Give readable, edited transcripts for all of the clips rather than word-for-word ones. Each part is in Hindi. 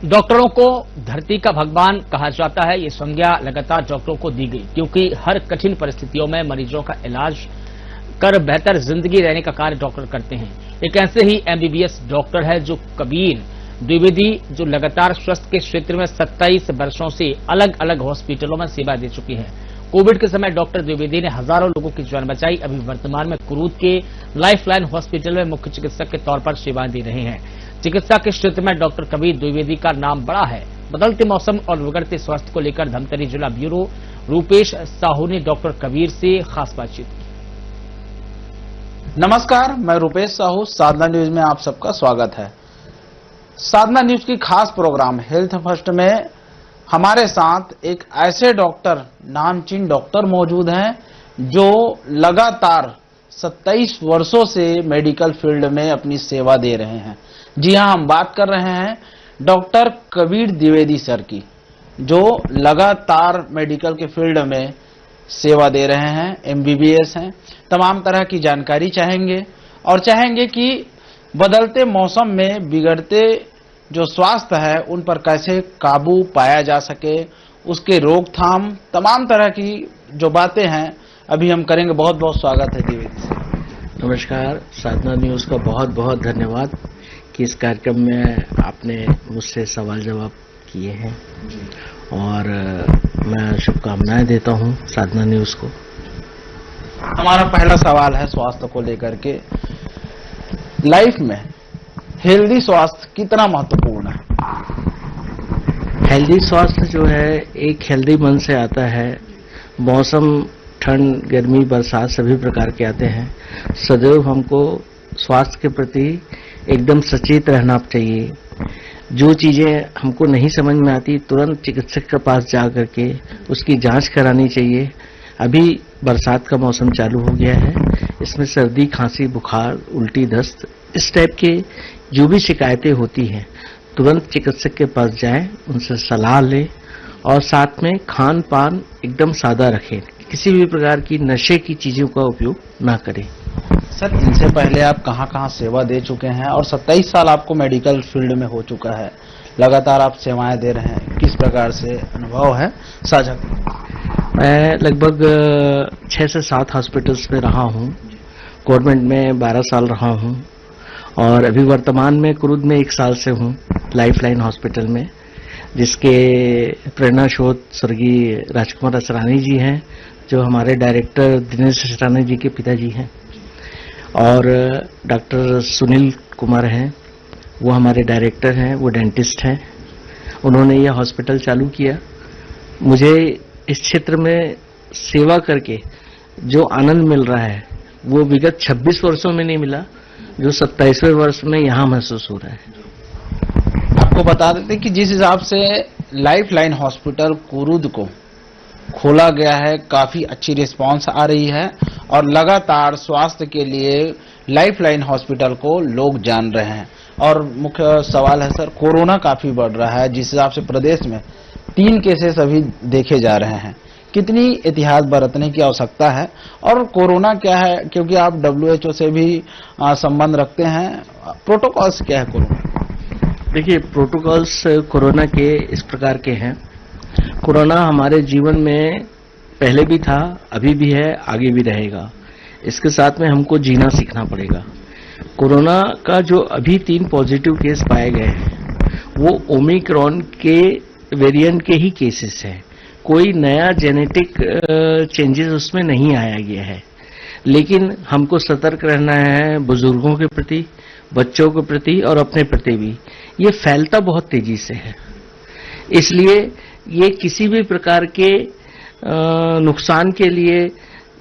डॉक्टरों को धरती का भगवान कहा जाता है। ये संज्ञा लगातार डॉक्टरों को दी गई क्योंकि हर कठिन परिस्थितियों में मरीजों का इलाज कर बेहतर जिंदगी रहने का कार्य डॉक्टर करते हैं। एक ऐसे ही एमबीबीएस डॉक्टर है जो कबीर द्विवेदी, जो लगातार स्वास्थ्य के क्षेत्र में 27 वर्षों से अलग अलग हॉस्पिटलों में सेवा दे चुकी है। कोविड के समय डॉक्टर द्विवेदी ने हजारों लोगों की जान बचाई। अभी वर्तमान में कुरूद के लाइफलाइन हॉस्पिटल में मुख्य चिकित्सक के तौर पर सेवाएं दे रहे हैं। चिकित्सा के क्षेत्र में डॉक्टर कबीर द्विवेदी का नाम बड़ा है। बदलते मौसम और बिगड़ते स्वास्थ्य को लेकर धमतरी जिला ब्यूरो रूपेश साहू ने डॉक्टर कबीर से खास बातचीत की। नमस्कार, मैं रूपेश साहू, साधना न्यूज में आप सबका स्वागत है। साधना न्यूज की खास प्रोग्राम हेल्थ फर्स्ट में हमारे साथ एक ऐसे डॉक्टर, नामचीन डॉक्टर मौजूद हैं जो लगातार 27 वर्षों से मेडिकल फील्ड में अपनी सेवा दे रहे हैं। जी हां, हम बात कर रहे हैं डॉक्टर कबीर द्विवेदी सर की, जो लगातार मेडिकल के फील्ड में सेवा दे रहे हैं, एमबीबीएस हैं। तमाम तरह की जानकारी चाहेंगे और चाहेंगे कि बदलते मौसम में बिगड़ते जो स्वास्थ्य है उन पर कैसे काबू पाया जा सके, उसके रोकथाम, तमाम तरह की जो बातें हैं अभी हम करेंगे। बहुत बहुत स्वागत है द्विवेदी सर। नमस्कार, साधना न्यूज का बहुत बहुत धन्यवाद कि इस कार्यक्रम में आपने मुझसे सवाल जवाब किए हैं और मैं शुभकामनाएं देता हूं साधना न्यूज को। हमारा पहला सवाल है स्वास्थ्य को लेकर के। लाइफ में हेल्दी स्वास्थ्य कितना महत्वपूर्ण है? हेल्दी स्वास्थ्य जो है एक हेल्दी मन से आता है। मौसम ठंड, गर्मी, बरसात सभी प्रकार के आते हैं। सदैव हमको स्वास्थ्य के प्रति एकदम सचेत रहना चाहिए। जो चीजें हमको नहीं समझ में आती तुरंत चिकित्सक के पास जा करके उसकी जांच करानी चाहिए। अभी बरसात का मौसम चालू हो गया है, इसमें सर्दी, खांसी, बुखार, उल्टी, दस्त, इस टाइप के जो भी शिकायतें होती हैं तुरंत चिकित्सक के पास जाएं, उनसे सलाह लें और साथ में खान पान एकदम सादा रखें। किसी भी प्रकार की नशे की चीजों का उपयोग ना करें। सर, इनसे पहले आप कहां-कहां सेवा दे चुके हैं और 27 साल आपको मेडिकल फील्ड में हो चुका है, लगातार आप सेवाएं दे रहे हैं, किस प्रकार से अनुभव है साझा करें। मैं लगभग 6 से 7 हॉस्पिटल्स में रहा हूं। गवर्नमेंट में 12 साल रहा हूं और अभी वर्तमान में कुरुद में 1 साल से हूं लाइफलाइन हॉस्पिटल में, जिसके प्रेरणा स्रोत स्वर्गीय राजकुमार असरानी जी हैं, जो हमारे डायरेक्टर दिनेश असरानी जी के पिताजी हैं, और डॉक्टर सुनील कुमार हैं, वो हमारे डायरेक्टर हैं, वो डेंटिस्ट हैं। उन्होंने यह हॉस्पिटल चालू किया। मुझे इस क्षेत्र में सेवा करके जो आनंद मिल रहा है वो विगत 26 वर्षों में नहीं मिला, जो 27वें वर्ष में यहाँ महसूस हो रहा है। आपको बता देते कि जिस हिसाब से लाइफलाइन हॉस्पिटल कुरुद को खोला गया है, काफी अच्छी रिस्पांस आ रही है और लगातार स्वास्थ्य के लिए लाइफलाइन हॉस्पिटल को लोग जान रहे हैं। और मुख्य सवाल है सर, कोरोना काफी बढ़ रहा है, जिस हिसाब से प्रदेश में 3 केसेस अभी देखे जा रहे हैं, कितनी एहतियात बरतने की आवश्यकता है और कोरोना क्या है, क्योंकि आप WHO से भी संबंध रखते हैं, प्रोटोकॉल्स क्या है कोरोना? देखिए, प्रोटोकॉल्स कोरोना के इस प्रकार के हैं। कोरोना हमारे जीवन में पहले भी था, अभी भी है, आगे भी रहेगा। इसके साथ में हमको जीना सीखना पड़ेगा। कोरोना का जो अभी 3 पॉजिटिव केस पाए गए हैं वो ओमिक्रॉन के वेरिएंट के ही केसेस हैं। कोई नया जेनेटिक चेंजेस उसमें नहीं आया गया है, लेकिन हमको सतर्क रहना है बुजुर्गों के प्रति, बच्चों के प्रति और अपने प्रति भी। ये फैलता बहुत तेजी से है, इसलिए ये किसी भी प्रकार के नुकसान के लिए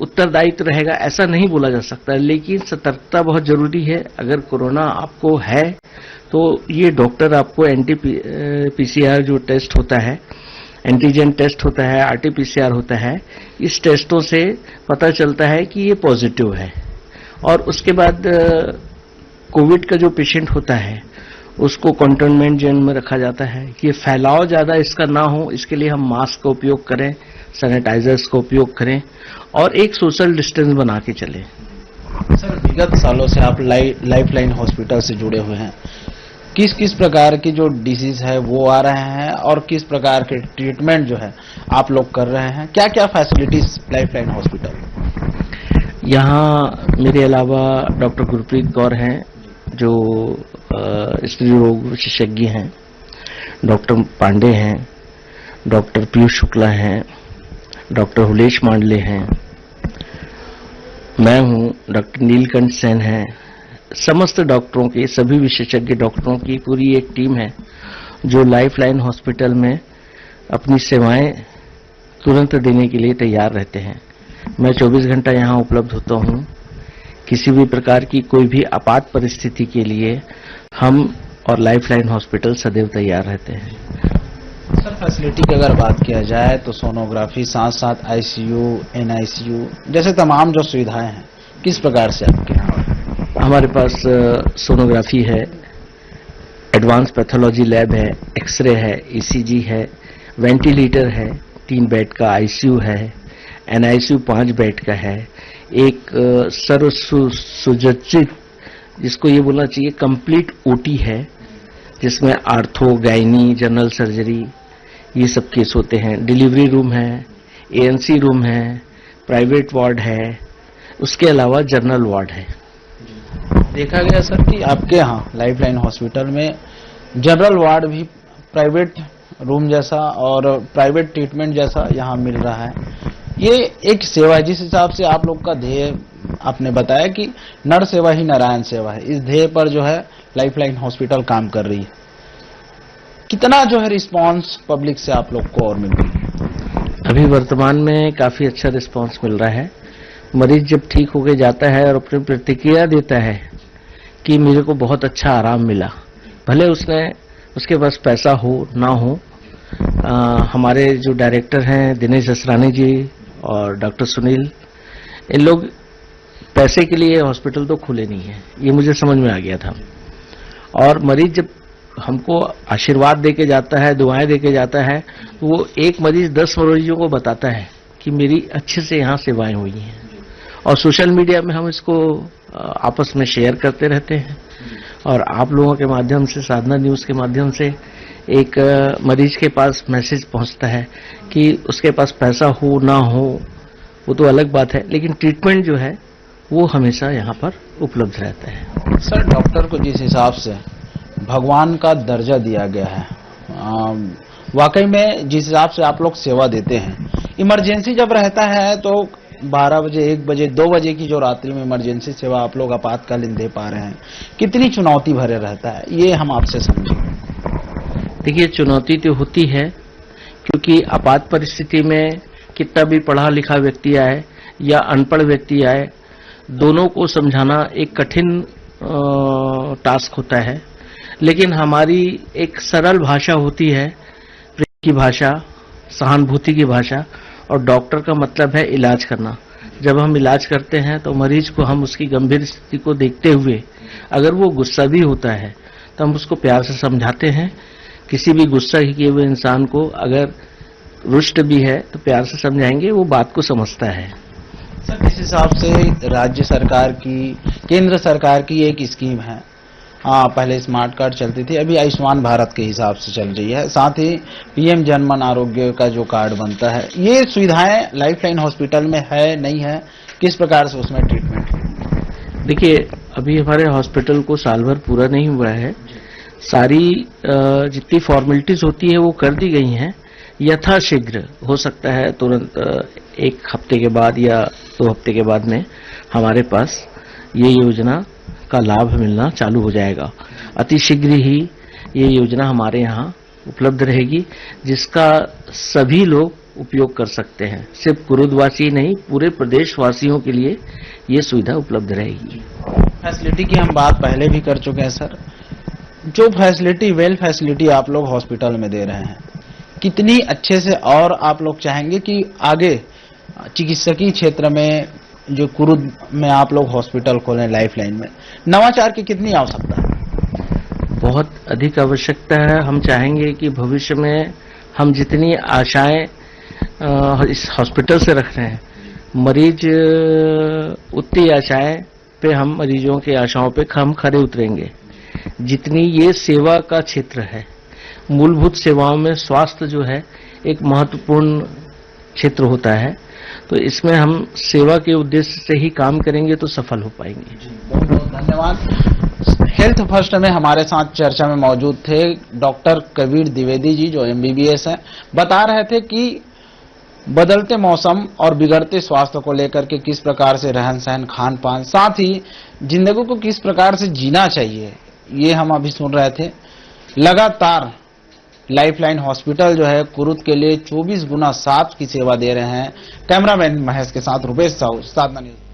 उत्तरदायित्व रहेगा ऐसा नहीं बोला जा सकता, लेकिन सतर्कता बहुत जरूरी है। अगर कोरोना आपको है तो ये डॉक्टर आपको एंटी-पीसीआर जो टेस्ट होता है, एंटीजन टेस्ट होता है, आरटी-पीसीआर होता है, इस टेस्टों से पता चलता है कि ये पॉजिटिव है। और उसके बाद कोविड का जो पेशेंट होता है उसको कंटेनमेंट जोन में रखा जाता है। ये फैलाव ज्यादा इसका ना हो, इसके लिए हम मास्क का उपयोग करें, सैनिटाइजर्स का उपयोग करें और एक सोशल डिस्टेंस बना के चलें। सर, विगत सालों से आप लाइफलाइन हॉस्पिटल से जुड़े हुए हैं, किस किस प्रकार की जो डिसीज है वो आ रहे हैं और किस प्रकार के ट्रीटमेंट जो है आप लोग कर रहे हैं, क्या क्या फैसिलिटीज लाइफलाइन हॉस्पिटल? यहाँ मेरे अलावा डॉक्टर गुरप्रीत कौर हैं जो स्त्री रोग विशेषज्ञ हैं, डॉक्टर पांडे हैं, डॉक्टर पीयूष शुक्ला हैं, डॉक्टर हुलेश मांडले हैं, मैं हूं, डॉक्टर नीलकंठ सेन हैं। समस्त डॉक्टरों की, सभी विशेषज्ञ डॉक्टरों की पूरी एक टीम है जो लाइफलाइन हॉस्पिटल में अपनी सेवाएं तुरंत देने के लिए तैयार रहते हैं। मैं 24 घंटा यहां उपलब्ध होता हूं। किसी भी प्रकार की कोई भी आपात परिस्थिति के लिए हम और लाइफलाइन हॉस्पिटल सदैव तैयार रहते हैं। सर, फैसिलिटी की अगर बात किया जाए तो सोनोग्राफी, साथ साथ आईसीयू, एनआईसीयू जैसे तमाम जो सुविधाएं हैं, किस प्रकार से आपके यहाँ? हमारे पास सोनोग्राफी है, एडवांस पैथोलॉजी लैब है, एक्सरे है, ईसीजी है, वेंटिलेटर है, 3 बेड का आईसीयू है, एनआईसीयू 5 बेड का है, एक सर्व सुसज्जित, जिसको ये बोलना चाहिए कंप्लीट ओटी है, जिसमें आर्थो, गायनी, जनरल सर्जरी ये सब केस होते हैं। डिलीवरी रूम है, एएनसी रूम है, प्राइवेट वार्ड है, उसके अलावा जनरल वार्ड है। देखा गया सर कि आपके यहाँ लाइफलाइन हॉस्पिटल में जनरल वार्ड भी प्राइवेट रूम जैसा और प्राइवेट ट्रीटमेंट जैसा यहाँ मिल रहा है। ये एक सेवा है, जिस हिसाब से आप लोग का ध्येय आपने बताया कि नर सेवा ही नारायण सेवा है, इस ध्येय पर जो है लाइफलाइन हॉस्पिटल काम कर रही है। कितना जो है रिस्पांस पब्लिक से आप लोग को और मिल रही है? अभी वर्तमान में काफी अच्छा रिस्पांस मिल रहा है। मरीज जब ठीक होके जाता है और अपनी प्रतिक्रिया देता है कि मेरे को बहुत अच्छा आराम मिला, भले उसके पास पैसा हो ना हो। हमारे जो डायरेक्टर हैं दिनेश असरानी जी और डॉक्टर सुनील, इन लोग पैसे के लिए हॉस्पिटल तो खुले नहीं है, ये मुझे समझ में आ गया था। और मरीज जब हमको आशीर्वाद देके जाता है, दुआएं देके जाता है, तो वो एक मरीज 10 मरीजों को बताता है कि मेरी अच्छे से यहाँ सेवाएं हुई हैं। और सोशल मीडिया में हम इसको आपस में शेयर करते रहते हैं और आप लोगों के माध्यम से, साधना न्यूज के माध्यम से एक मरीज के पास मैसेज पहुंचता है कि उसके पास पैसा हो ना हो वो तो अलग बात है, लेकिन ट्रीटमेंट जो है वो हमेशा यहाँ पर उपलब्ध रहता है। सर, डॉक्टर को जिस हिसाब से भगवान का दर्जा दिया गया है, वाकई में जिस हिसाब से आप लोग सेवा देते हैं, इमरजेंसी जब रहता है तो 12 बजे, 1 बजे, 2 बजे की जो रात्रि में इमरजेंसी सेवा आप लोग आपातकालीन दे पा रहे हैं, कितनी चुनौती भरे रहता है, ये हम आपसे समझें। देखिए, चुनौती तो होती है, क्योंकि आपात परिस्थिति में कितना भी पढ़ा लिखा व्यक्ति आए या अनपढ़ व्यक्ति आए, दोनों को समझाना एक कठिन टास्क होता है। लेकिन हमारी एक सरल भाषा होती है, प्रेम की भाषा, सहानुभूति की भाषा, और डॉक्टर का मतलब है इलाज करना। जब हम इलाज करते हैं तो मरीज को हम उसकी गंभीर स्थिति को देखते हुए, अगर वो गुस्सा भी होता है तो हम उसको प्यार से समझाते हैं। किसी भी गुस्सा किए हुए इंसान को अगर रुष्ट भी है तो प्यार से समझाएंगे, वो बात को समझता है। सर, इस हिसाब से राज्य सरकार की, केंद्र सरकार की एक स्कीम है, पहले स्मार्ट कार्ड चलती थी, अभी आयुष्मान भारत के हिसाब से चल रही है, साथ ही पीएम जनमन आरोग्य का जो कार्ड बनता है, ये सुविधाएं लाइफलाइन हॉस्पिटल में है, नहीं है, किस प्रकार से उसमें ट्रीटमेंट? देखिए, अभी हमारे हॉस्पिटल को साल भर पूरा नहीं हुआ है, सारी जितनी फॉर्मेलिटीज होती है वो कर दी गई हैं। यथाशीघ्र हो सकता है तुरंत 1 हफ्ते के बाद या 2 हफ्ते के बाद में हमारे पास ये योजना का लाभ मिलना चालू हो जाएगा। अति शीघ्र ही ये योजना हमारे यहाँ उपलब्ध रहेगी, जिसका सभी लोग उपयोग कर सकते हैं। सिर्फ कुरुदवासी नहीं, पूरे प्रदेशवासियों के लिए ये सुविधा उपलब्ध रहेगी। फैसिलिटी की हम बात पहले भी कर चुके हैं सर, जो फैसिलिटी, वेल फैसिलिटी आप लोग हॉस्पिटल में दे रहे हैं, कितनी अच्छे से और आप लोग चाहेंगे कि आगे चिकित्सकीय क्षेत्र में जो कुरुद में आप लोग हॉस्पिटल खोलें, लाइफलाइन में नवाचार की कितनी आवश्यकता है? बहुत अधिक आवश्यकता है। हम चाहेंगे कि भविष्य में हम जितनी आशाएं इस हॉस्पिटल से रख रहे हैं, मरीज उतनी आशाएं पे हम मरीजों की आशाओं पे हम खरे उतरेंगे। जितनी ये सेवा का क्षेत्र है, मूलभूत सेवाओं में स्वास्थ्य जो है एक महत्वपूर्ण क्षेत्र होता है, तो इसमें हम सेवा के उद्देश्य से ही काम करेंगे तो सफल हो पाएंगे। बहुत बहुत धन्यवाद। हेल्थ फर्स्ट में हमारे साथ चर्चा में मौजूद थे डॉक्टर कबीर द्विवेदी जी, जो MBBS हैं। बता रहे थे कि बदलते मौसम और बिगड़ते स्वास्थ्य को लेकर के किस प्रकार से रहन सहन, खान पान, साथ ही जिंदगी को किस प्रकार से जीना चाहिए, ये हम अभी सुन रहे थे। लगातार लाइफलाइन हॉस्पिटल जो है कुरुद के लिए 24x7 की सेवा दे रहे हैं। कैमरामैन महेश के साथ रुपेश साहू, साधना न्यूज।